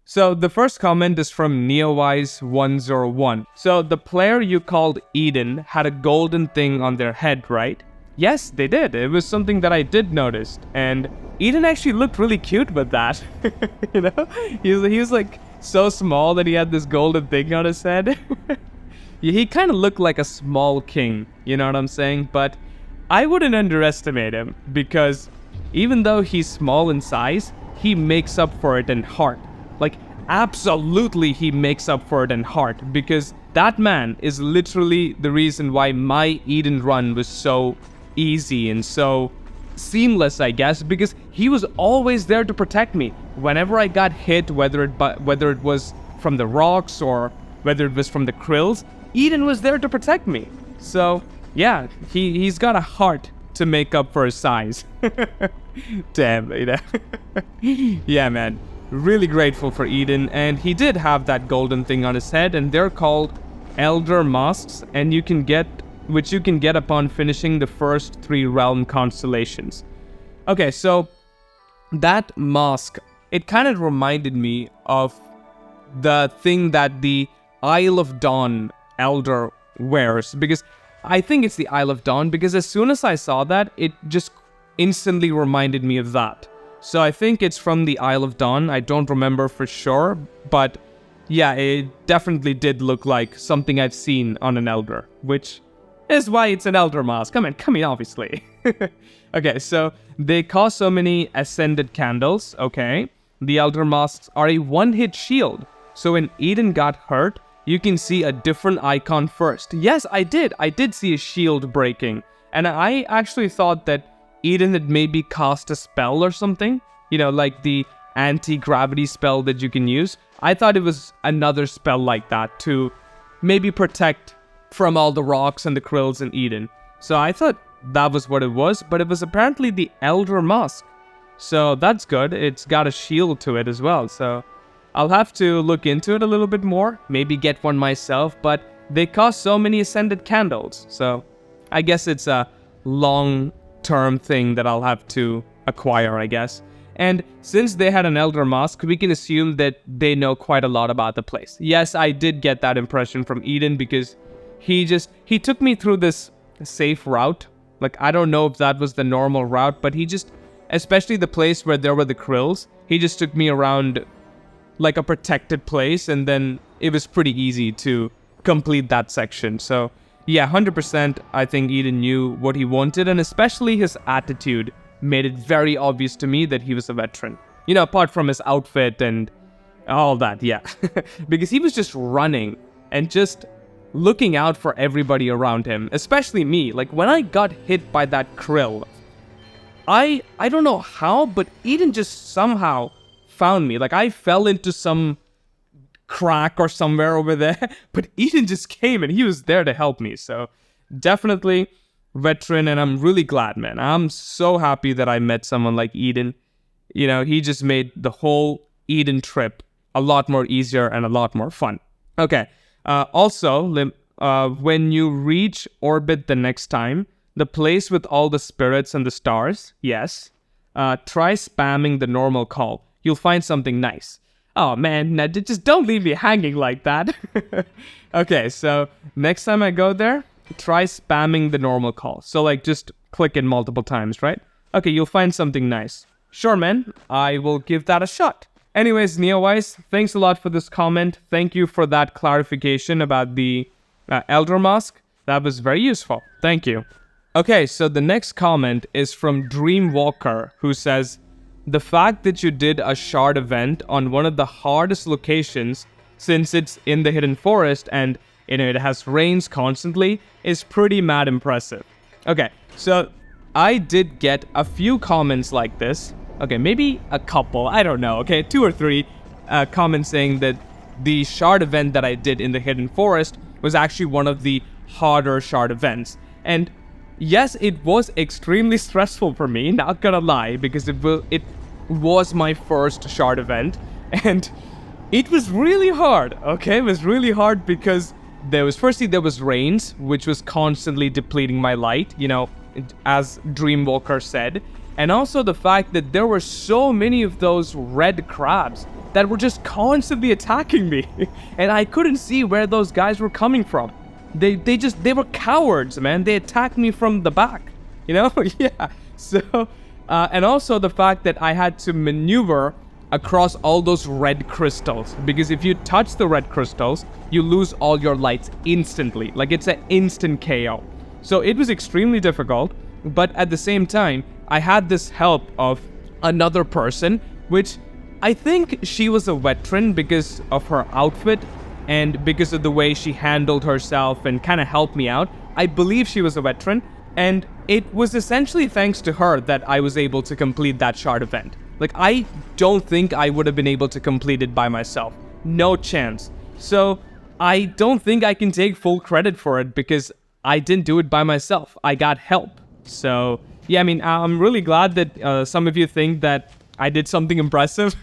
So the first comment is from Neowise101. So the player you called Eden had a golden thing on their head, right? Yes, they did. It was something that I did notice. And Eden actually looked really cute with that. You know? He was like so small that he had this golden thing on his head. He kind of looked like a small king, you know what I'm saying? But I wouldn't underestimate him because even though he's small in size, he makes up for it in heart. Like, absolutely he makes up for it in heart because that man is literally the reason why my Eden run was so easy and so seamless, I guess, because he was always there to protect me. Whenever I got hit, whether it was from the rocks or whether it was from the krills, Eden was there to protect me. So, yeah, he's got a heart to make up for his size. Damn, you know. Yeah, man. Really grateful for Eden, and he did have that golden thing on his head, and they're called Elder Masks, and you can get upon finishing the first 3 realm constellations. Okay, so that mask, it kind of reminded me of the thing that the Isle of Dawn Elder wears, because I think it's the Isle of Dawn, because as soon as I saw that, it just instantly reminded me of that. So I think it's from the Isle of Dawn. I don't remember for sure, but yeah, it definitely did look like something I've seen on an Elder, which is why it's an Elder mask. Come on, obviously. Okay, so they cause so many ascended candles, okay? The Elder masks are a one-hit shield. So when Eden got hurt, you can see a different icon first. Yes, I did see a shield breaking. And I actually thought that Eden had maybe cast a spell or something, you know, like the anti-gravity spell that you can use. I thought it was another spell like that to maybe protect from all the rocks and the krills in Eden. So I thought that was what it was, but it was apparently the Elder Mask. So that's good. It's got a shield to it as well. So I'll have to look into it a little bit more, maybe get one myself, but they cost so many ascended candles. So I guess it's a long-term thing that I'll have to acquire, I guess. And since they had an Elder Mask, we can assume that they know quite a lot about the place. Yes, I did get that impression from Eden because he took me through this safe route. Like, I don't know if that was the normal route, but especially the place where there were the krills, he just took me around like a protected place, and then it was pretty easy to complete that section. So yeah, 100% I think Eden knew what he wanted, and especially his attitude made it very obvious to me that he was a veteran. You know, apart from his outfit and all that, yeah. Because he was just running and just looking out for everybody around him, especially me. Like, when I got hit by that krill, I don't know how, but Eden just somehow found me. Like, I fell into some crack or somewhere over there, but Eden just came and he was there to help me. So definitely veteran, and I'm really glad, man. I'm so happy that I met someone like Eden. You know, he just made the whole Eden trip a lot more easier and a lot more fun. Okay, also, when you reach orbit the next time, the place with all the spirits and the stars, yes, try spamming the normal call. You'll find something nice. Oh man, just don't leave me hanging like that. Okay, so next time I go there, try spamming the normal call. So like, just click it multiple times, right? Okay, you'll find something nice. Sure, man, I will give that a shot. Anyways, Neowise, thanks a lot for this comment. Thank you for that clarification about the Elder Mask. That was very useful. Thank you. Okay, so the next comment is from Dreamwalker, who says, the fact that you did a shard event on one of the hardest locations, since it's in the hidden forest and it has rains constantly, is pretty mad impressive. Okay, so I did get a few comments like this. Okay, maybe a couple, I don't know, okay, 2 or 3 comments saying that the shard event that I did in the hidden forest was actually one of the harder shard events. And yes, it was extremely stressful for me, not gonna lie, because it was my first shard event, and it was really hard, okay? It was really hard because there was rains, which was constantly depleting my light, you know, as Dreamwalker said, and also the fact that there were so many of those red crabs. that were just constantly attacking me. And I couldn't see where those guys were coming from. They were cowards, man. They attacked me from the back, you know? Yeah. So, and also the fact that I had to maneuver across all those red crystals, because if you touch the red crystals, you lose all your lights instantly. Like, it's an instant KO. So it was extremely difficult, but at the same time, I had this help of another person, which I think she was a veteran because of her outfit and because of the way she handled herself and kind of helped me out. I believe she was a veteran, and it was essentially thanks to her that I was able to complete that shard event. Like, I don't think I would have been able to complete it by myself. No chance. So I don't think I can take full credit for it because I didn't do it by myself. I got help. So yeah, I mean, I'm really glad that some of you think that I did something impressive.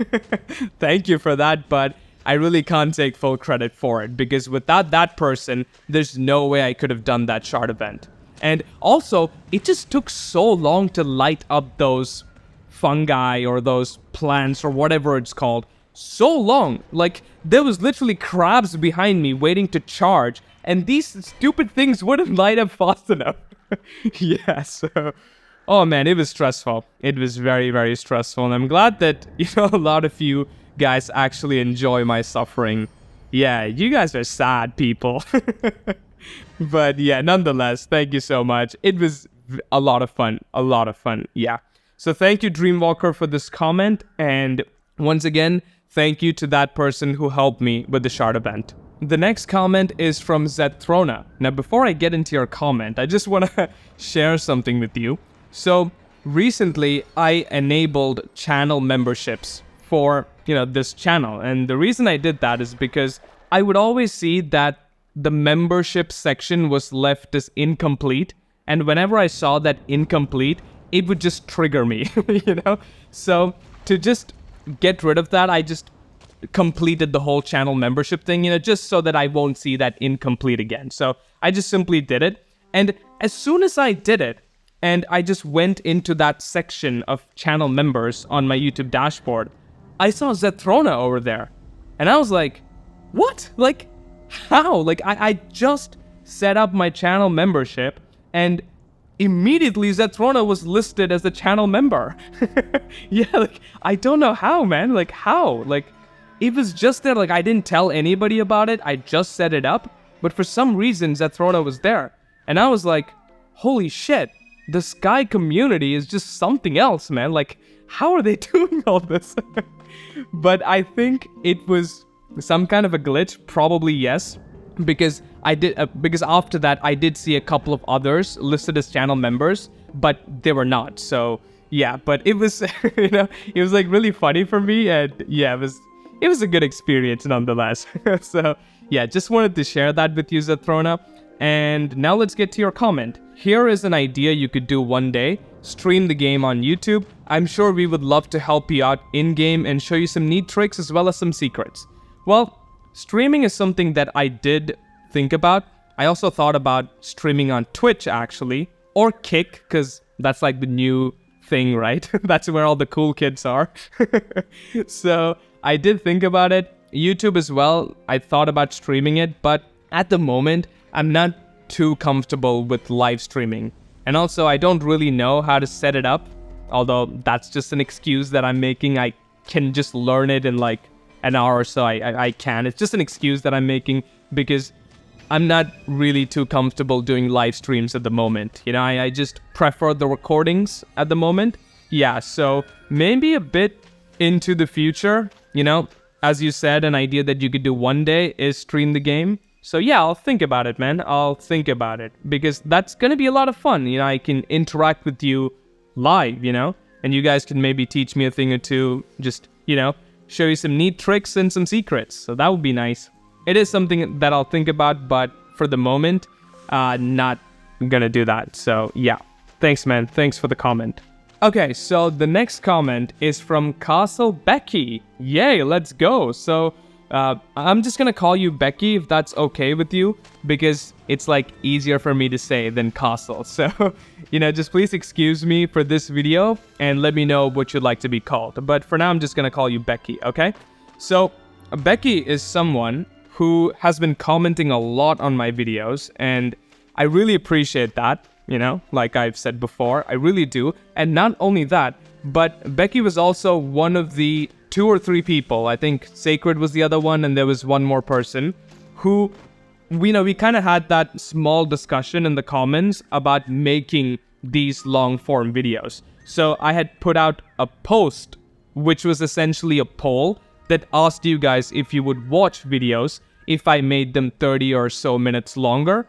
Thank you for that, but I really can't take full credit for it because without that person, there's no way I could have done that shard event. And also, it just took so long to light up those fungi or those plants or whatever it's called. So long. Like, there was literally crabs behind me waiting to charge, and these stupid things wouldn't light up fast enough. Yeah, so... Oh man, it was stressful. It was very, very stressful. And I'm glad that, a lot of you guys actually enjoy my suffering. Yeah, you guys are sad people. But yeah, nonetheless, thank you so much. It was a lot of fun. A lot of fun. Yeah. So thank you, Dreamwalker, for this comment. And once again, thank you to that person who helped me with the shard event. The next comment is from Zethrona. Now, before I get into your comment, I just want to share something with you. So recently, I enabled channel memberships for, this channel. And the reason I did that is because I would always see that the membership section was left as incomplete. And whenever I saw that incomplete, it would just trigger me, So to just get rid of that, I just completed the whole channel membership thing, just so that I won't see that incomplete again. So I just simply did it. And as soon as I did it, and I just went into that section of channel members on my YouTube dashboard, I saw Zethrona over there. And I was like, what? Like, how? Like, I just set up my channel membership, and immediately Zethrona was listed as a channel member. Yeah, like, I don't know how, man. Like, how? Like, it was just there. Like, I didn't tell anybody about it. I just set it up. But for some reason, Zethrona was there. And I was like, holy shit. The Sky community is just something else, man. Like, how are they doing all this? But I think it was some kind of a glitch. Probably yes. Because because after that, I did see a couple of others listed as channel members, but they were not. So yeah, but it was, it was like really funny for me. And yeah, it was a good experience nonetheless. So yeah, just wanted to share that with you, Zethrona. And now let's get to your comment. Here is an idea you could do one day. Stream the game on YouTube. I'm sure we would love to help you out in-game and show you some neat tricks as well as some secrets. Well, streaming is something that I did think about. I also thought about streaming on Twitch, actually. Or Kick, because that's like the new thing, right? That's where all the cool kids are. So I did think about it. YouTube as well, I thought about streaming it, but at the moment, I'm not too comfortable with live streaming. And also, I don't really know how to set it up. Although, that's just an excuse that I'm making. I can just learn it in like an hour or so. I can. It's just an excuse that I'm making because I'm not really too comfortable doing live streams at the moment. I just prefer the recordings at the moment. Yeah, so maybe a bit into the future, as you said, an idea that you could do one day is stream the game. So yeah, I'll think about it, man. I'll think about it because that's going to be a lot of fun. I can interact with you live, and you guys can maybe teach me a thing or two, just, show you some neat tricks and some secrets. So that would be nice. It is something that I'll think about, but for the moment, not gonna do that. So yeah, thanks, man. Thanks for the comment. Okay, so the next comment is from Castle Becky. Yay, let's go. So I'm just gonna call you Becky if that's okay with you, because it's like easier for me to say than Castle. So, just please excuse me for this video and let me know what you'd like to be called. But for now, I'm just gonna call you Becky, okay? So Becky is someone who has been commenting a lot on my videos, and I really appreciate that, like I've said before, I really do. And not only that, but Becky was also one of the 2 or 3 people, I think Sacred was the other one, and there was one more person, who, we kind of had that small discussion in the comments about making these long form videos. So I had put out a post, which was essentially a poll that asked you guys if you would watch videos if I made them 30 or so minutes longer.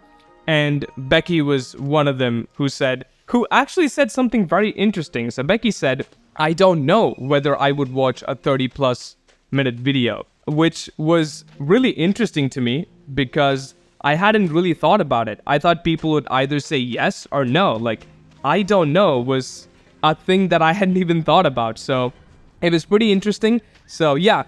And Becky was one of them who actually said something very interesting. So Becky said, I don't know whether I would watch a 30 plus minute video, which was really interesting to me because I hadn't really thought about it. I thought people would either say yes or no. Like, I don't know was a thing that I hadn't even thought about. So it was pretty interesting. So yeah,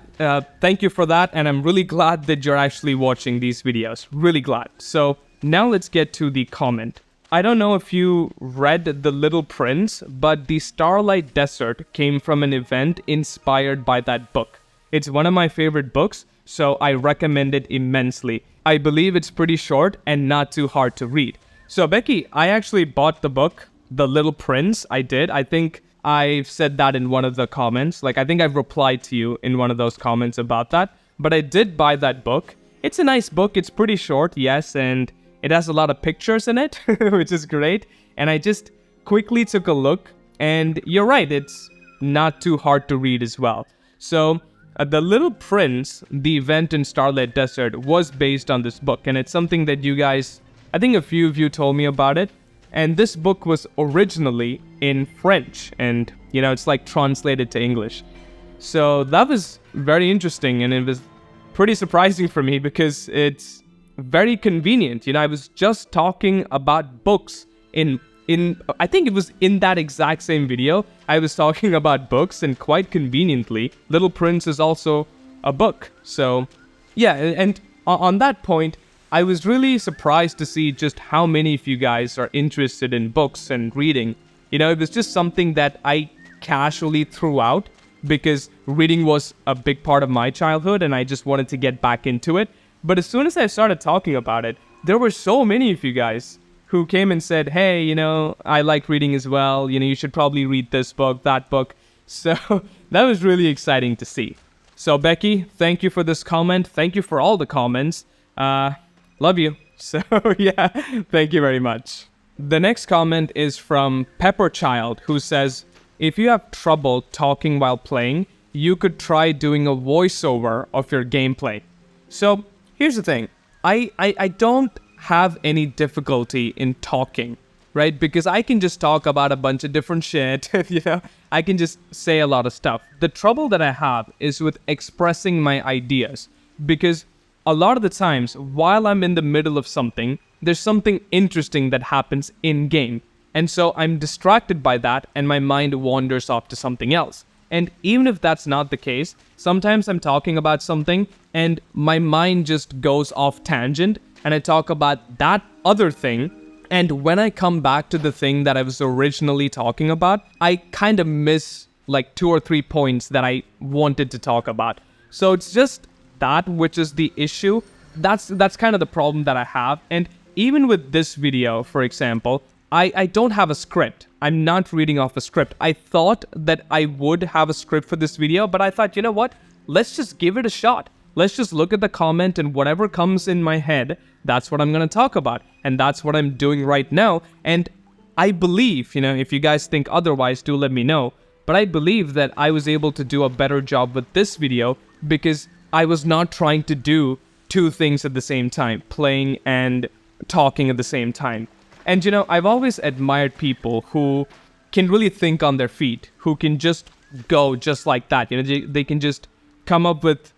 thank you for that. And I'm really glad that you're actually watching these videos. Really glad. So now let's get to the comment. I don't know if you read The Little Prince, but the Starlight Desert came from an event inspired by that book. It's one of my favorite books, so I recommend it immensely. I believe it's pretty short and not too hard to read. So Becky, I actually bought the book, The Little Prince. I did. I think I've said that in one of the comments. Like, I think I've replied to you in one of those comments about that. But I did buy that book. It's a nice book. It's pretty short, yes, and it has a lot of pictures in it, which is great. And I just quickly took a look, and you're right, it's not too hard to read as well. So The Little Prince, the event in Starlight Desert, was based on this book, and it's something that you guys, I think a few of you told me about it. And this book was originally in French, and it's like translated to English. So that was very interesting, and it was pretty surprising for me because it's very convenient. I was just talking about books in I think it was in that exact same video. I was talking about books, and quite conveniently, Little Prince is also a book. So yeah, and on that point, I was really surprised to see just how many of you guys are interested in books and reading. It was just something that I casually threw out because reading was a big part of my childhood and I just wanted to get back into it. But as soon as I started talking about it, there were so many of you guys who came and said, hey, I like reading as well. You should probably read this book, that book. So that was really exciting to see. So Becky, thank you for this comment. Thank you for all the comments. Love you. So yeah, thank you very much. The next comment is from Pepperchild, who says, if you have trouble talking while playing, you could try doing a voiceover of your gameplay. So here's the thing. I don't have any difficulty in talking, right? Because I can just talk about a bunch of different shit, I can just say a lot of stuff. The trouble that I have is with expressing my ideas, because a lot of the times while I'm in the middle of something, there's something interesting that happens in game. And so I'm distracted by that and my mind wanders off to something else. And even if that's not the case, sometimes I'm talking about something and my mind just goes off tangent and I talk about that other thing. And when I come back to the thing that I was originally talking about, I kind of miss like 2 or 3 points that I wanted to talk about. So it's just that which is the issue. That's kind of the problem that I have. And even with this video, for example, I don't have a script. I'm not reading off a script. I thought that I would have a script for this video, but I thought, you know what? Let's just give it a shot. Let's just look at the comment and whatever comes in my head, that's what I'm going to talk about. And that's what I'm doing right now. And I believe, if you guys think otherwise, do let me know. But I believe that I was able to do a better job with this video because I was not trying to do 2 things at the same time, playing and talking at the same time. And I've always admired people who can really think on their feet, who can just go just like that. They can just come up with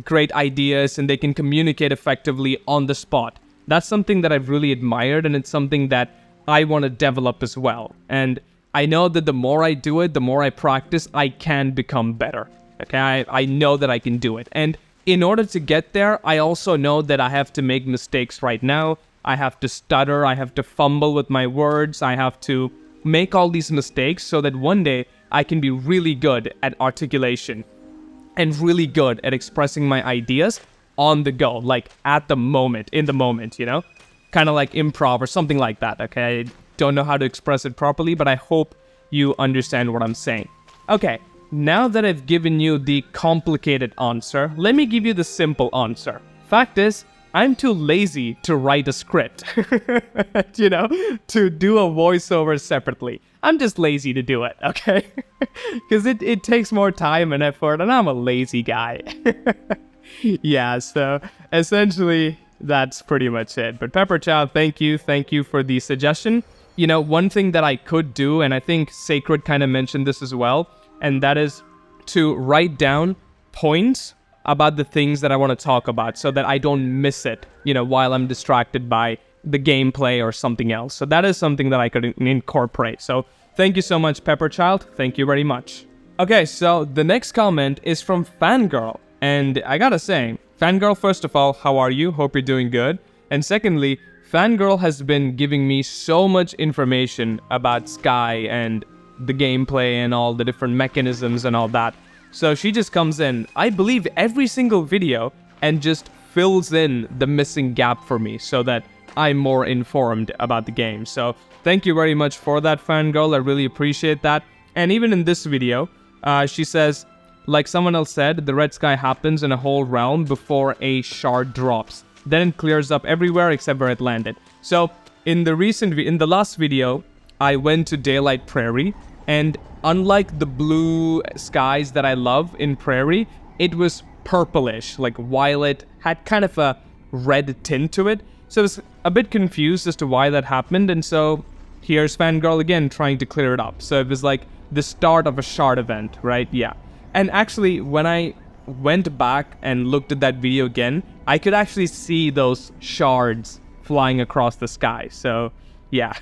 great ideas and they can communicate effectively on the spot. That's something that I've really admired, and it's something that I want to develop as well. And I know that the more I do it, the more I practice, I can become better. Okay, I know that I can do it. And in order to get there, I also know that I have to make mistakes right now. I have to stutter, I have to fumble with my words, I have to make all these mistakes so that one day I can be really good at articulation. and really good at expressing my ideas on the go, like at the moment, in the moment, you know? Kind of like improv or something like that, okay? I don't know how to express it properly, but I hope you understand what I'm saying. Okay, now that I've given you the complicated answer, let me give you the simple answer. Fact is, I'm too lazy to write a script, you know, to do a voiceover separately. I'm just lazy to do it, okay? Because it takes more time and effort, and I'm a lazy guy. Yeah, so essentially, that's pretty much it. But Pepper Chow, thank you for the suggestion. You know, one thing that I could do, and I think Sacred kind of mentioned this as well, and that is to write down points about the things that I want to talk about so that I don't miss it, you know, while I'm distracted by the gameplay or something else. So that is something that I could incorporate. So thank you so much, Pepperchild. Thank you very much. Okay, so the next comment is from Fangirl. And I gotta say, Fangirl, first of all, how are you? Hope you're doing good. And secondly, Fangirl has been giving me so much information about Sky and the gameplay and all the different mechanisms and all that. So she just comes in, I believe, every single video and just fills in the missing gap for me so that I'm more informed about the game. So thank you very much for that, Fangirl. I really appreciate that. And even in this video, she says, like someone else said, the red sky happens in a whole realm before a shard drops. Then it clears up everywhere except where it landed. So in the last video, I went to Daylight Prairie, and unlike the blue skies that I love in Prairie, it was purplish, like violet, had kind of a red tint to it. So I was a bit confused as to why that happened, and so here's Fangirl again trying to clear it up. So it was like the start of a shard event, right? Yeah. And actually, when I went back and looked at that video again, I could actually see those shards flying across the sky. So yeah.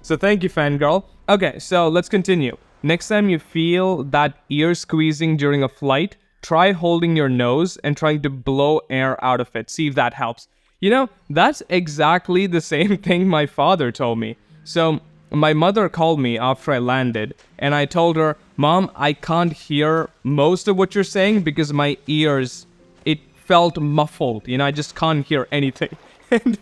So thank you, Fangirl. Okay, so let's continue. Next time you feel that ear squeezing during a flight, try holding your nose and trying to blow air out of it. See if that helps. You know, that's exactly the same thing my father told me. So my mother called me after I landed, and I told her, Mom, I can't hear most of what you're saying because my ears, it felt muffled. You know, I just can't hear anything. And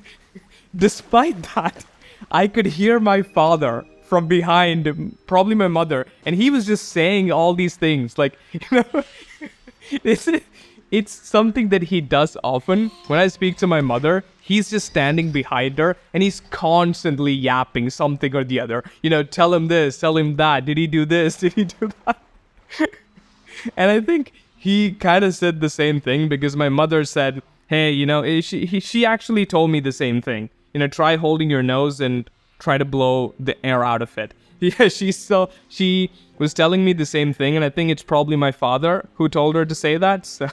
despite that, I could hear my father from behind, probably my mother, and he was just saying all these things. Like, you know, it's something that he does often. When I speak to my mother, he's just standing behind her, and he's constantly yapping something or the other. You know, tell him this, tell him that. Did he do this? Did he do that? And I think he kind of said the same thing because my mother said, hey, you know, she actually told me the same thing. You know, try holding your nose and try to blow the air out of it. Yeah, she was telling me the same thing, and I think it's probably my father who told her to say that. So,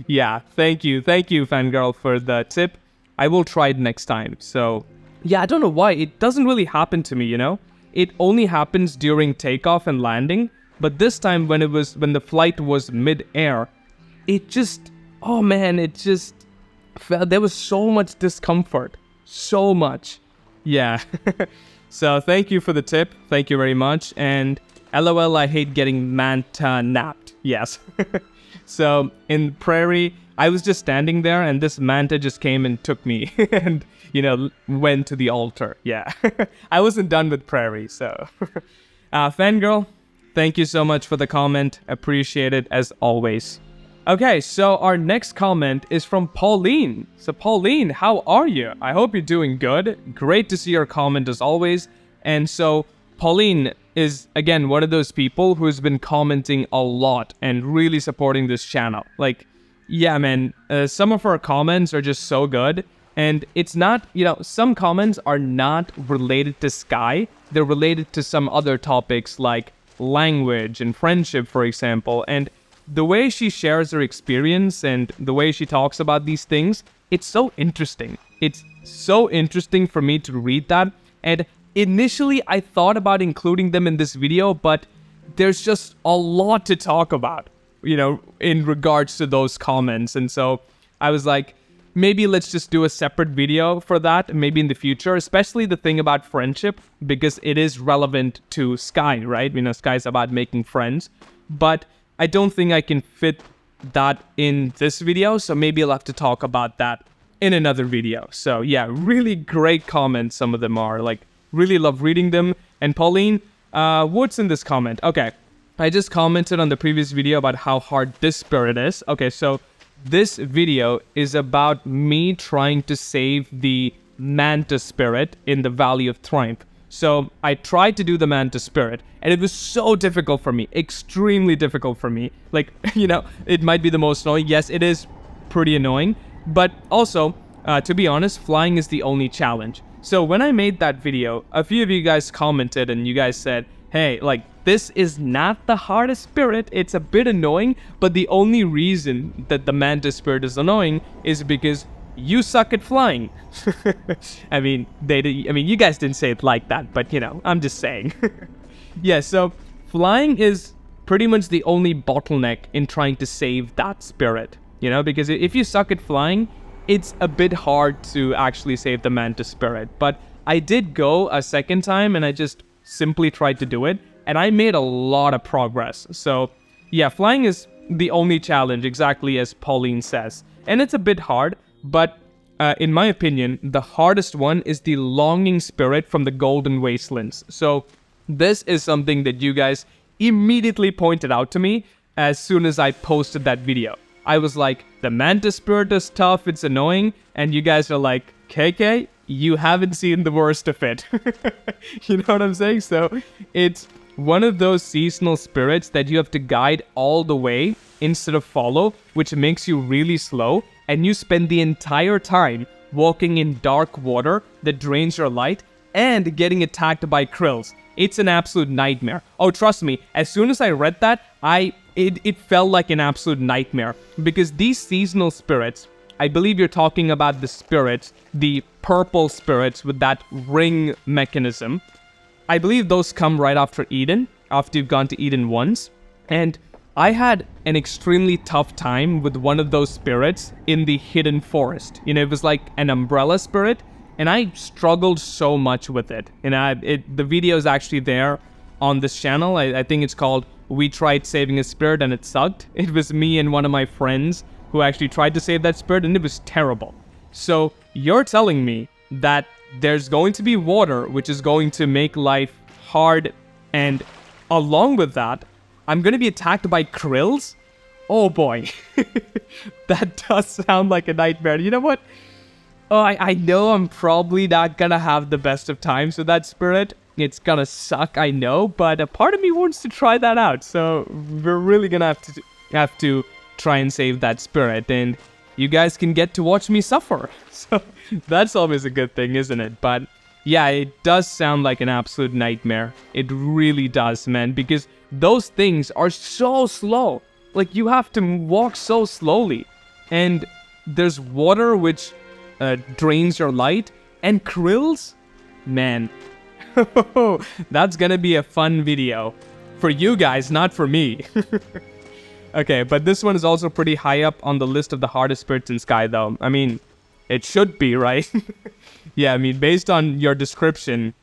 yeah, thank you, Fangirl, for the tip. I will try it next time. So, yeah, I don't know why. It doesn't really happen to me, you know? It only happens during takeoff and landing, but this time when the flight was mid-air, it just, oh man, it just felt, there was so much discomfort. So much. Yeah. So thank you for the tip. Thank you very much. And LOL, I hate getting manta napped. Yes. So in Prairie, I was just standing there and this manta just came and took me and, you know, went to the altar. Yeah. I wasn't done with Prairie, so. Fangirl, thank you so much for the comment. Appreciate it as always. Okay, so our next comment is from Pauline. So Pauline, how are you? I hope you're doing good. Great to see your comment as always. And so Pauline is, again, one of those people who's been commenting a lot and really supporting this channel. Like, yeah, man, some of her comments are just so good. And it's not, you know, some comments are not related to Sky. They're related to some other topics like language and friendship, for example. And the way she shares her experience and the way she talks about these things, it's so interesting. It's so interesting for me to read that. And initially, I thought about including them in this video, but there's just a lot to talk about, you know, in regards to those comments. And so I was like, maybe let's just do a separate video for that, maybe in the future, especially the thing about friendship, because it is relevant to Sky, right? You know, Sky's about making friends. But I don't think I can fit that in this video, so maybe I'll have to talk about that in another video. So yeah, really great comments. Some of them are like, really love reading them. And Pauline, what's in this comment? Okay, I just commented on the previous video about how hard this spirit is. Okay, so this video is about me trying to save the Manta spirit in the Valley of Triumph. So I tried to do the Manta spirit, and it was so difficult for me, extremely difficult for me. Like, it might be the most annoying. Yes, it is pretty annoying, but also, to be honest, flying is the only challenge. So when I made that video, a few of you guys commented and you guys said, hey, like, this is not the hardest spirit. It's a bit annoying, but the only reason that the Manta spirit is annoying is because you suck at flying. I mean, you guys didn't say it like that, but I'm just saying. Yeah, so flying is pretty much the only bottleneck in trying to save that spirit, because if you suck at flying, it's a bit hard to actually save the Manta spirit. But I did go a second time and I just simply tried to do it, and I made a lot of progress. So yeah, flying is the only challenge, exactly as Pauline says. And it's a bit hard, but in my opinion, the hardest one is the Longing Spirit from the Golden Wastelands. So this is something that you guys immediately pointed out to me as soon as I posted that video. I was like, the Manta Spirit is tough, it's annoying, and you guys are like, KK, you haven't seen the worst of it. You know what I'm saying? So it's one of those seasonal spirits that you have to guide all the way instead of follow, which makes you really slow, and you spend the entire time walking in dark water that drains your light and getting attacked by krills. It's an absolute nightmare. Oh, trust me, as soon as I read that, it felt like an absolute nightmare, because these seasonal spirits, I believe you're talking about the spirits, the purple spirits with that ring mechanism. I believe those come right after Eden, after you've gone to Eden once. And I had an extremely tough time with one of those spirits in the Hidden Forest. It was like an umbrella spirit, and I struggled so much with it. And the video is actually there on this channel. I think it's called We Tried Saving a Spirit and It Sucked. It was me and one of my friends who actually tried to save that spirit, and it was terrible. So you're telling me that there's going to be water, which is going to make life hard, and along with that, I'm going to be attacked by krills? Oh boy. That does sound like a nightmare. You know what? Oh, I know I'm probably not going to have the best of times with that spirit. It's going to suck, I know, but a part of me wants to try that out. So we're really going to have to try and save that spirit, and you guys can get to watch me suffer. So that's always a good thing, isn't it? But yeah, it does sound like an absolute nightmare. It really does, man, because those things are so slow. Like, you have to walk so slowly, and there's water which drains your light, and krills, man. That's gonna be a fun video for you guys, not for me. Okay, but this one is also pretty high up on the list of the hardest spirits in Sky, though. I mean, it should be, right? Yeah, I mean, based on your description,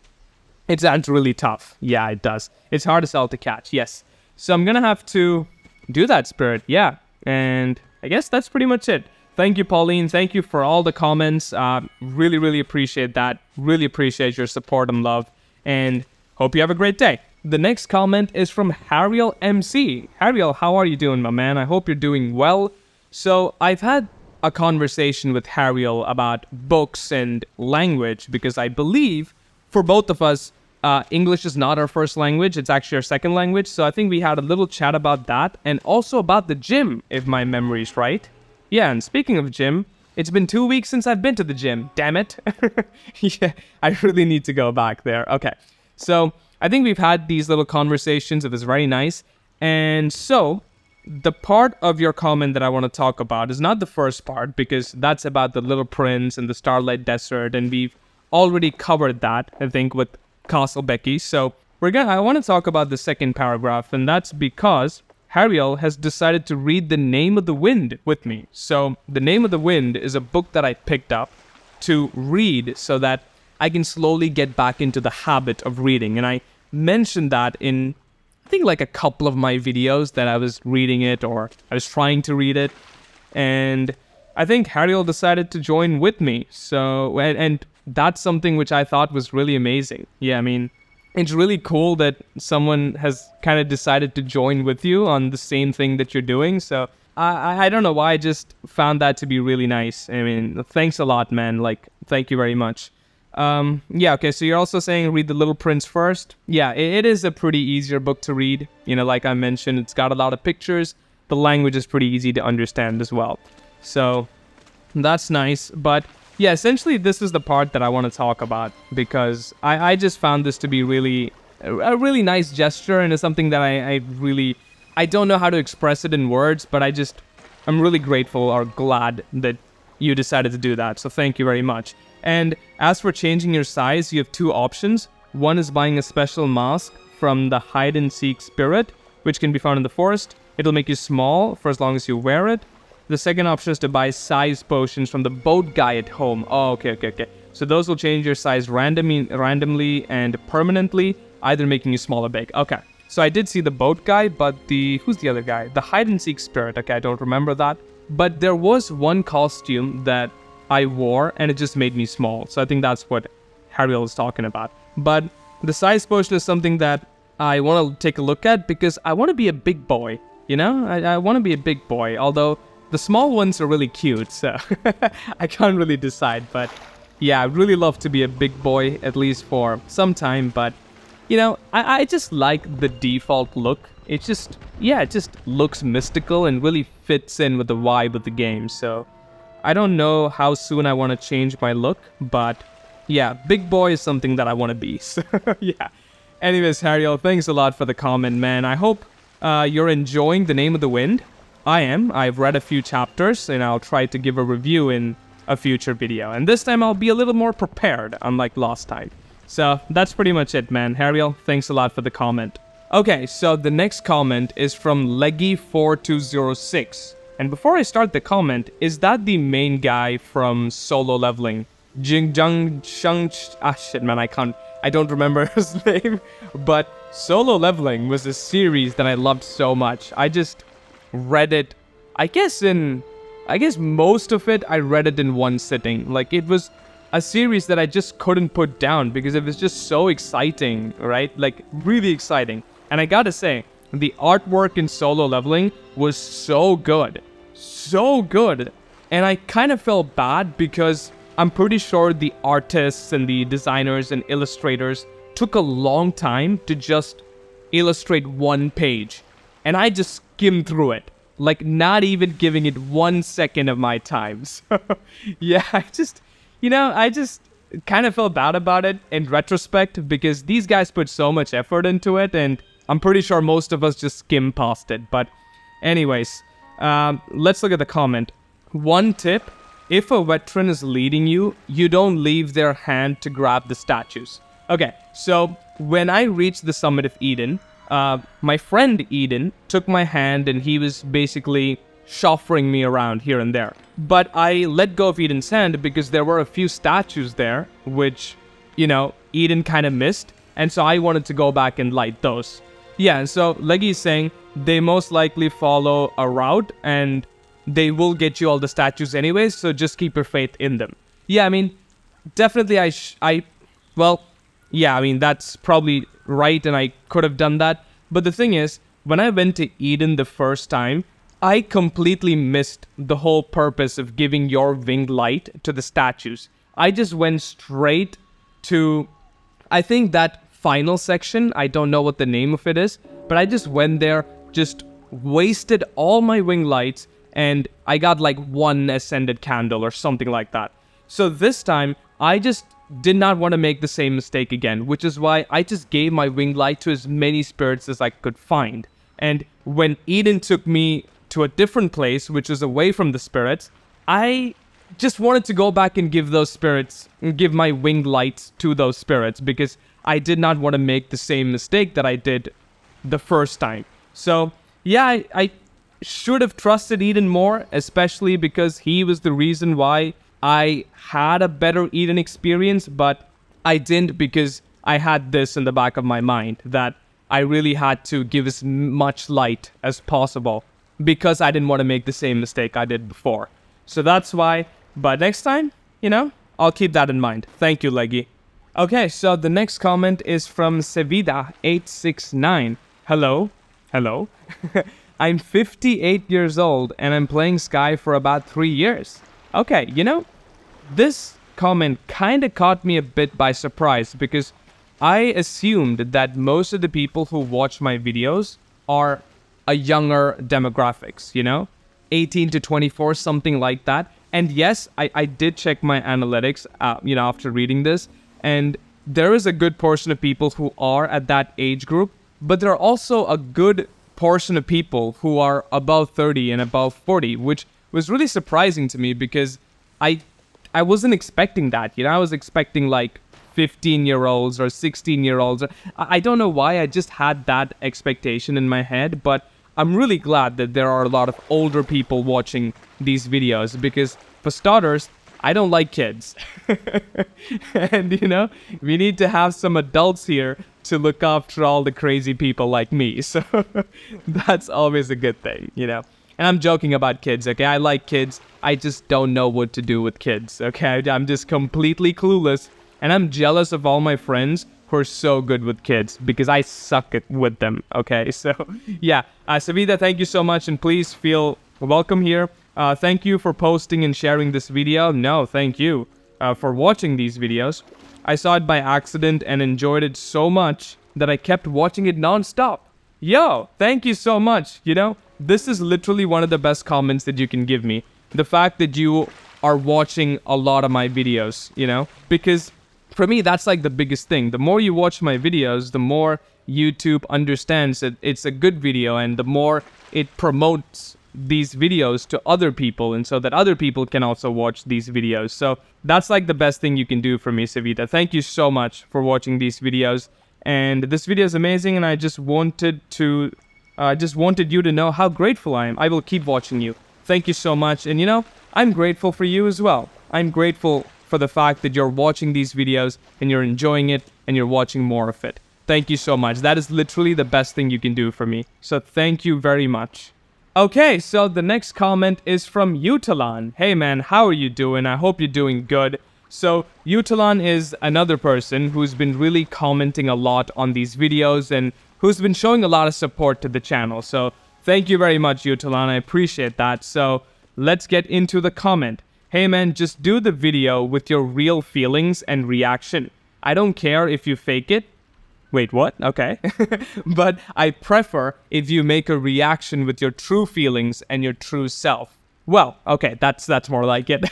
it sounds really tough. Yeah, it does. It's hard as hell to catch, yes. So I'm gonna have to do that spirit, yeah. And I guess that's pretty much it. Thank you, Pauline. Thank you for all the comments. Really, really appreciate that. Really appreciate your support and love. And hope you have a great day. The next comment is from Hariel MC. Hariel, how are you doing, my man? I hope you're doing well. So I've had a conversation with Hariel about books and language, because I believe for both of us, English is not our first language. It's actually our second language. So I think we had a little chat about that, and also about the gym, if my memory's right. Yeah, and speaking of gym, it's been 2 weeks since I've been to the gym. Damn it. Yeah, I really need to go back there. Okay, so I think we've had these little conversations. It was very nice. And so the part of your comment that I want to talk about is not the first part, because that's about the Little Prince and the Starlight Desert, and we've already covered that, I think, with Castle Becky. So I want to talk about the second paragraph, and that's because Hariel has decided to read The Name of the Wind with me. So The Name of the Wind is a book that I picked up to read so that I can slowly get back into the habit of reading. And I mentioned that in I think like a couple of my videos that I was reading it or I was trying to read it. And I think Hariel decided to join with me. So, and that's something which I thought was really amazing. Yeah, I mean, it's really cool that someone has kind of decided to join with you on the same thing that you're doing. So I don't know why, I just found that to be really nice. I mean, thanks a lot, man. Like, thank you very much. Yeah, okay, so you're also saying read The Little Prince first. Yeah, it is a pretty easier book to read. You know, like I mentioned, it's got a lot of pictures. The language is pretty easy to understand as well. So that's nice. But yeah, essentially this is the part that I want to talk about, because I just found this to be really a really nice gesture, and it's something that I don't know how to express it in words, but I'm really grateful or glad that you decided to do that. So thank you very much. And as for changing your size, you have two options. One is buying a special mask from the Hide and Seek Spirit, which can be found in the forest. It'll make you small for as long as you wear it. The second option is to buy size potions from the boat guy at home. Oh, okay. So those will change your size randomly and permanently, either making you small or big. Okay. So I did see the boat guy, but who's the other guy? The Hide and Seek Spirit. Okay, I don't remember that. But there was one costume that I wore, and it just made me small. So I think that's what Hariel is talking about. But the size potion is something that I want to take a look at, because I want to be a big boy. You know, I want to be a big boy, although the small ones are really cute, so I can't really decide. But yeah, I'd really love to be a big boy, at least for some time. But, you know, I just like the default look. It just looks mystical and really fits in with the vibe of the game. So I don't know how soon I want to change my look, but yeah, big boy is something that I want to be. So yeah. Anyways, Hariel, thanks a lot for the comment, man. I hope you're enjoying The Name of the Wind. I am. I've read a few chapters, and I'll try to give a review in a future video. And this time I'll be a little more prepared, unlike last time. So that's pretty much it, man. Hariel, thanks a lot for the comment. Okay, so the next comment is from Leggy4206. And before I start the comment, is that the main guy from Solo Leveling? Shit, man, I don't remember his name. But Solo Leveling was a series that I loved so much. I just read it, I guess most of it, I read it in one sitting. Like, it was a series that I just couldn't put down because it was just so exciting, right? Like, really exciting. And I gotta say, the artwork in Solo Leveling was so good. So good. And I kind of felt bad because I'm pretty sure the artists and the designers and illustrators took a long time to just illustrate one page. And I just skimmed through it. Like, not even giving it 1 second of my time. So, yeah, I just kind of felt bad about it in retrospect, because these guys put so much effort into it, and I'm pretty sure most of us just skimmed past it. But anyways, let's look at the comment. One tip: if a veteran is leading you, you don't leave their hand to grab the statues. Okay, so when I reached the Summit of Eden, my friend Eden took my hand, and he was basically chauffeuring me around here and there. But I let go of Eden's hand because there were a few statues there which, you know, Eden kind of missed, and so I wanted to go back and light those. Yeah, and so Leggy is saying they most likely follow a route, and they will get you all the statues anyways, so just keep your faith in them. Yeah, I mean, definitely yeah, I mean, that's probably right, and I could have done that. But the thing is, when I went to Eden the first time, I completely missed the whole purpose of giving your winged light to the statues. I just went straight to, I think, that final section. I don't know what the name of it is, but I just went there, just wasted all my winged lights, and I got like one ascended candle or something like that. So this time, I just did not want to make the same mistake again, which is why I just gave my winged light to as many spirits as I could find. And when Eden took me to a different place, which is away from the spirits, I just wanted to go back and give my winged lights to those spirits, because I did not want to make the same mistake that I did the first time. So yeah, I should have trusted Eden more, especially because he was the reason why I had a better Eden experience, but I didn't, because I had this in the back of my mind that I really had to give as much light as possible because I didn't want to make the same mistake I did before. So that's why, but next time, I'll keep that in mind. Thank you, Leggy. Okay, so the next comment is from Sevida869. Hello. Hello. I'm 58 years old and I'm playing Sky for about 3 years. Okay, this comment kind of caught me a bit by surprise because I assumed that most of the people who watch my videos are a younger demographics, 18 to 24, something like that. And yes, I did check my analytics, after reading this, and there is a good portion of people who are at that age group, but there are also a good portion of people who are above 30 and above 40, which was really surprising to me because I wasn't expecting that. I was expecting like 15-year-olds or 16-year-olds. I don't know why I just had that expectation in my head, but I'm really glad that there are a lot of older people watching these videos because, for starters, I don't like kids. And, we need to have some adults here to look after all the crazy people like me. So that's always a good thing, And I'm joking about kids, okay? I like kids. I just don't know what to do with kids, okay? I'm just completely clueless. And I'm jealous of all my friends who are so good with kids because I suck with them, okay? So, yeah. Savita, thank you so much. And please feel welcome here. Thank you for posting and sharing this video. No, thank you for watching these videos. I saw it by accident and enjoyed it so much that I kept watching it non-stop. Yo, thank you so much. This is literally one of the best comments that you can give me. The fact that you are watching a lot of my videos, because for me, that's like the biggest thing. The more you watch my videos, the more YouTube understands that it's a good video and the more it promotes these videos to other people and so that other people can also watch these videos. So that's like the best thing you can do for me, Savita. Thank you so much for watching these videos. And this video is amazing and I just wanted you to know how grateful I am. I will keep watching you. Thank you so much. And I'm grateful for you as well. I'm grateful for the fact that you're watching these videos and you're enjoying it and you're watching more of it. Thank you so much. That is literally the best thing you can do for me. So thank you very much. Okay, so the next comment is from Utalan. Hey man, how are you doing? I hope you're doing good. So Utalan is another person who's been really commenting a lot on these videos and who's been showing a lot of support to the channel. So thank you very much, Utalan. I appreciate that. So let's get into the comment. Hey man, just do the video with your real feelings and reaction. I don't care if you fake it. Wait, what? Okay. But I prefer if you make a reaction with your true feelings and your true self. Well, okay, that's more like it.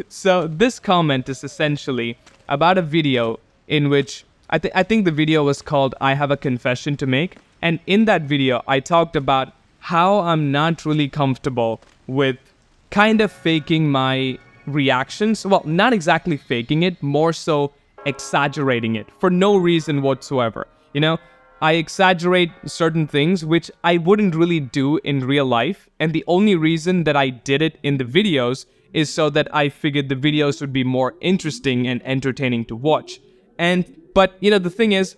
So this comment is essentially about a video in which I think the video was called I Have a Confession to Make. And in that video, I talked about how I'm not really comfortable with kind of faking my reactions. Well, not exactly faking it, more so exaggerating it for no reason whatsoever. I exaggerate certain things which I wouldn't really do in real life, and the only reason that I did it in the videos is so that I figured the videos would be more interesting and entertaining to watch. But the thing is,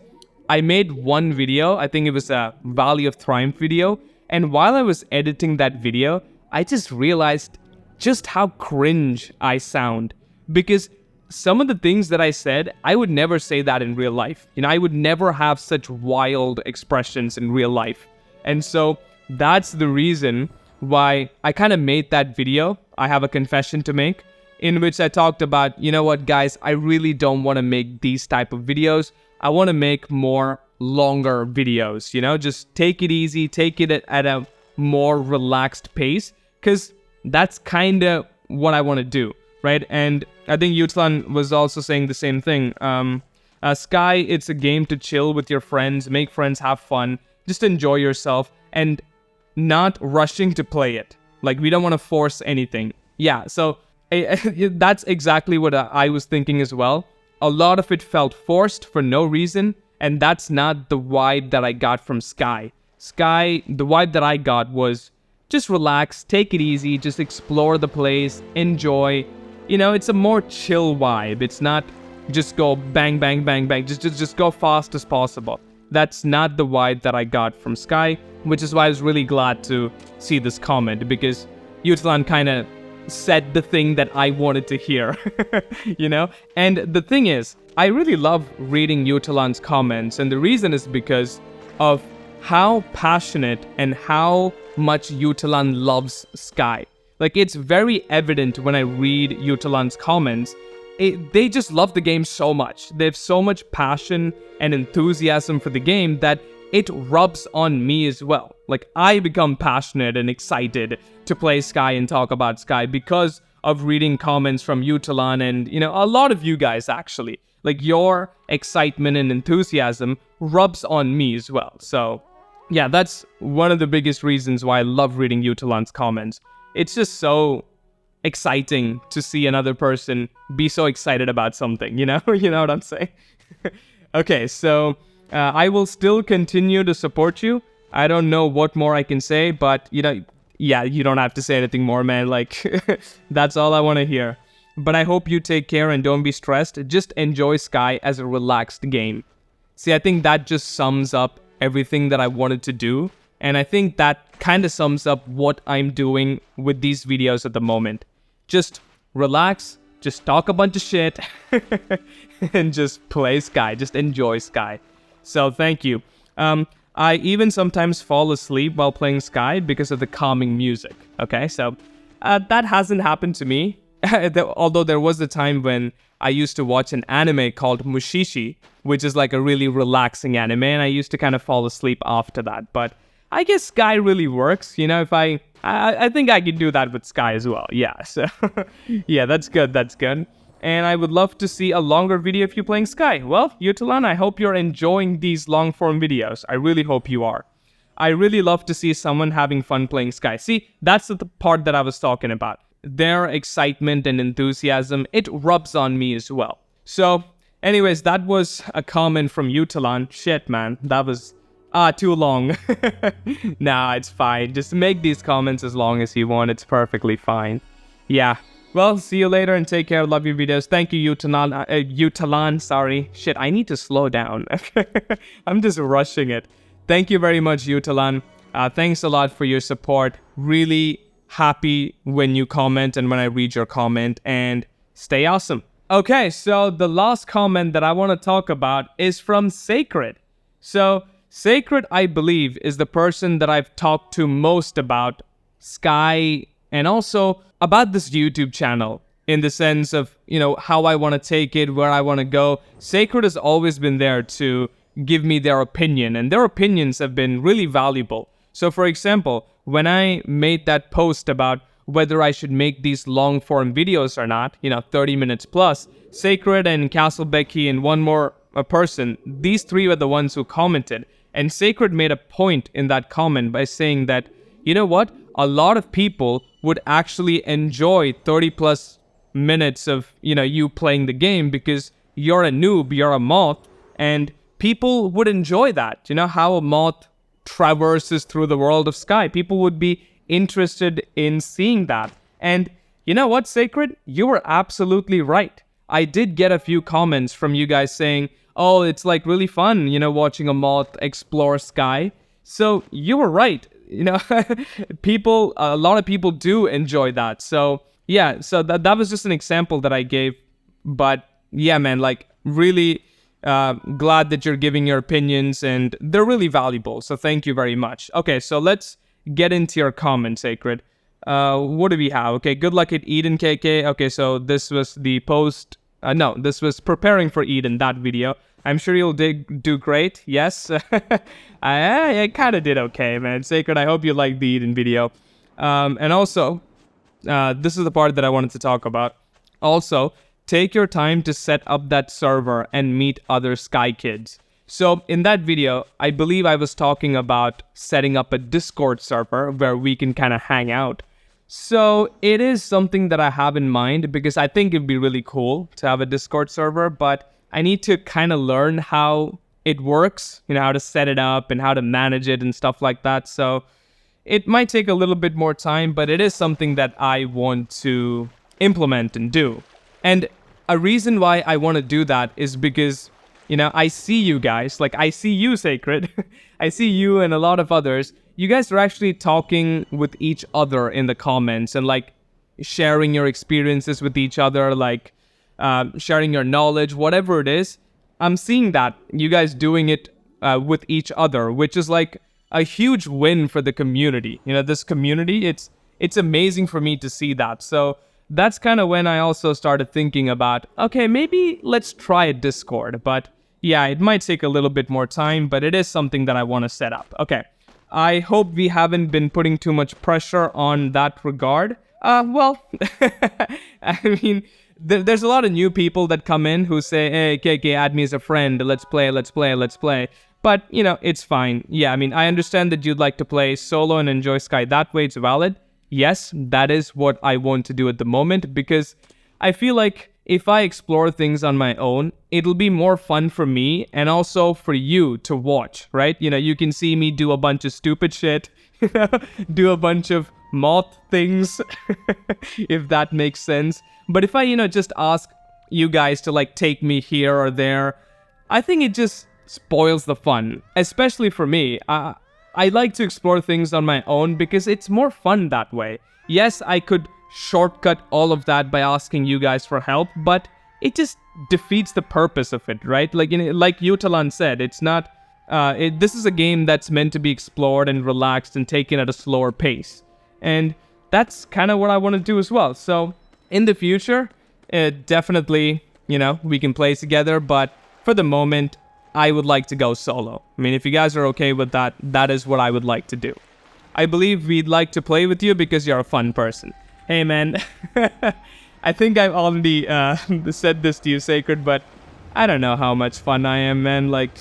I made one video, I think it was a Valley of Triumph video, and while I was editing that video, I just realized just how cringe I sound, because some of the things that I said, I would never say that in real life. I would never have such wild expressions in real life. And so that's the reason why I kind of made that video, I Have a Confession to Make, in which I talked about, you know what, guys, I really don't want to make these type of videos. I want to make more longer videos, just take it easy, take it at a more relaxed pace, because that's kind of what I want to do. Right? And I think Yutlan was also saying the same thing. Sky, it's a game to chill with your friends, make friends, have fun, just enjoy yourself, and not rushing to play it. Like, we don't want to force anything. Yeah, so that's exactly what I was thinking as well. A lot of it felt forced for no reason, and that's not the vibe that I got from Sky. Sky, the vibe that I got was just relax, take it easy, just explore the place, enjoy. It's a more chill vibe. It's not just go bang, bang, bang, bang. Just go fast as possible. that's not the vibe that I got from Sky, which is why I was really glad to see this comment, because Utalan kind of said the thing that I wanted to hear, you know? And the thing is, I really love reading Utalan's comments, and the reason is because of how passionate and how much Utalan loves Sky. Like, it's very evident when I read Utalan's comments. They just love the game so much. They have so much passion and enthusiasm for the game that it rubs on me as well. Like, I become passionate and excited to play Sky and talk about Sky because of reading comments from Utalan and, you know, a lot of you guys actually. Like, your excitement and enthusiasm rubs on me as well. So, yeah, that's one of the biggest reasons why I love reading Utalan's comments. It's just so exciting to see another person be so excited about something, you know? You know what I'm saying? Okay, so I will still continue to support you. I don't know what more I can say, but, you know, yeah, you don't have to say anything more, man. Like, that's all I want to hear. But I hope you take care and don't be stressed. Just enjoy Sky as a relaxed game. See, I think that just sums up everything that I wanted to do. And I think that kind of sums up what I'm doing with these videos at the moment. Just relax, just talk a bunch of shit, and just play Sky. Just enjoy Sky. So thank you. I even sometimes fall asleep while playing Sky because of the calming music. Okay, so that hasn't happened to me. Although there was a time when I used to watch an anime called Mushishi, which is like a really relaxing anime, and I used to kind of fall asleep after that. But I guess Sky really works, you know, if I think I can do that with Sky as well. Yeah, so yeah, that's good, that's good. And I would love to see a longer video of you playing Sky. Well, Utalan, I hope you're enjoying these long form videos. I really hope you are. I really love to see someone having fun playing Sky. See, that's the part that I was talking about. Their excitement and enthusiasm, it rubs on me as well. So, anyways, that was a comment from Utalan. Shit, man, that was too long. Nah, it's fine. Just make these comments as long as you want. It's perfectly fine. Yeah. Well, see you later and take care. Love your videos. Thank you, Utalan. Sorry. Shit, I need to slow down. I'm just rushing it. Thank you very much, Utalan. Thanks a lot for your support. Really happy when you comment and when I read your comment, and stay awesome. Okay, so the last comment that I want to talk about is from Sacred. So, Sacred, I believe, is the person that I've talked to most about Sky and also about this YouTube channel in the sense of, you know, how I want to take it, where I want to go. Sacred has always been there to give me their opinion, and their opinions have been really valuable. So, for example, when I made that post about whether I should make these long form videos or not, you know, 30 minutes plus, Sacred and Castlebecky and one more person, these three were the ones who commented. And Sacred made a point in that comment by saying that, you know what, a lot of people would actually enjoy 30 plus minutes of, you know, you playing the game because you're a noob, you're a moth, and people would enjoy that. You know, how a moth traverses through the world of Sky. People would be interested in seeing that. And you know what, Sacred? You were absolutely right. I did get a few comments from you guys saying, oh, it's like really fun, you know, watching a moth explore Sky. So you were right. You know, a lot of people do enjoy that. So yeah, so that was just an example that I gave. But yeah, man, like really glad that you're giving your opinions, and they're really valuable. So thank you very much. Okay, so let's get into your comment, Sacred. What do we have? Okay, good luck at Eden, KK. Okay, so this was the post. No, this was preparing for Eden, that video. I'm sure you'll do great. Yes. I kind of did okay, man. Sacred, I hope you liked the Eden video. And also, this is the part that I wanted to talk about. Also, take your time to set up that server and meet other Sky kids. So in that video, I believe I was talking about setting up a Discord server where we can kind of hang out. So it is something that I have in mind because I think it'd be really cool to have a Discord server, but I need to kind of learn how it works, you know, how to set it up and how to manage it and stuff like that. So it might take a little bit more time, but it is something that I want to implement and do. And a reason why I want to do that is because I see you guys, like I see you, Sacred. I see you and a lot of others. You guys are actually talking with each other in the comments and like sharing your experiences with each other, like sharing your knowledge, whatever it is. I'm seeing that you guys doing it with each other, which is like a huge win for the community. This community, it's amazing for me to see that. So that's kind of when I also started thinking about, okay, maybe let's try a Discord. But yeah, it might take a little bit more time, but it is something that I want to set up. Okay, I hope we haven't been putting too much pressure on that regard. Well, I mean, there's a lot of new people that come in who say, hey, KK, add me as a friend. Let's play. But, it's fine. Yeah, I mean, I understand that you'd like to play solo and enjoy Sky that way. It's valid. Yes, that is what I want to do at the moment, because I feel like if I explore things on my own, it'll be more fun for me and also for you to watch, right? You can see me do a bunch of stupid shit, do a bunch of moth things, if that makes sense. But if I, just ask you guys to like take me here or there, I think it just spoils the fun, especially for me. I like to explore things on my own because it's more fun that way. Yes, I could shortcut all of that by asking you guys for help, but it just defeats the purpose of it, right? Like like Utalan said, it's not. This is a game that's meant to be explored and relaxed and taken at a slower pace, and that's kind of what I want to do as well. So in the future, definitely, we can play together, but for the moment, I would like to go solo. I mean, if you guys are okay with that, that is what I would like to do. I believe we'd like to play with you because you're a fun person. Hey, man. I think I've already said this to you, Sacred, but I don't know how much fun I am, man. Like,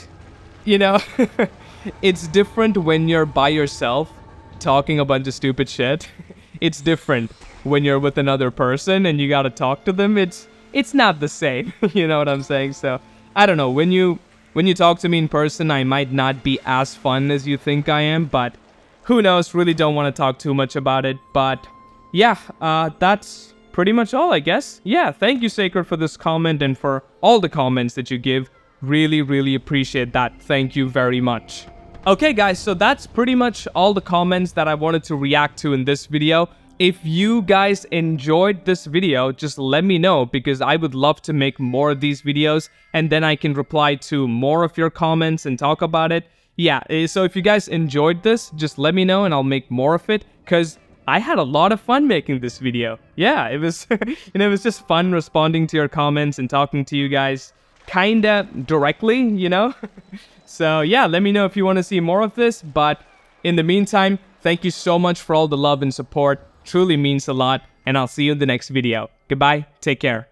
it's different when you're by yourself talking a bunch of stupid shit. It's different when you're with another person and you gotta talk to them. It's not the same. You know what I'm saying? So, I don't know. When you talk to me in person, I might not be as fun as you think I am, but who knows? Really don't want to talk too much about it. But yeah, that's pretty much all, I guess. Yeah, thank you, Sacred, for this comment and for all the comments that you give. Really, really appreciate that. Thank you very much. Okay, guys, so that's pretty much all the comments that I wanted to react to in this video. If you guys enjoyed this video, just let me know, because I would love to make more of these videos and then I can reply to more of your comments and talk about it. Yeah, so if you guys enjoyed this, just let me know and I'll make more of it, because I had a lot of fun making this video. Yeah, it was, it was just fun responding to your comments and talking to you guys kinda directly, So yeah, let me know if you want to see more of this, but in the meantime, thank you so much for all the love and support. Truly means a lot, and I'll see you in the next video. Goodbye, take care.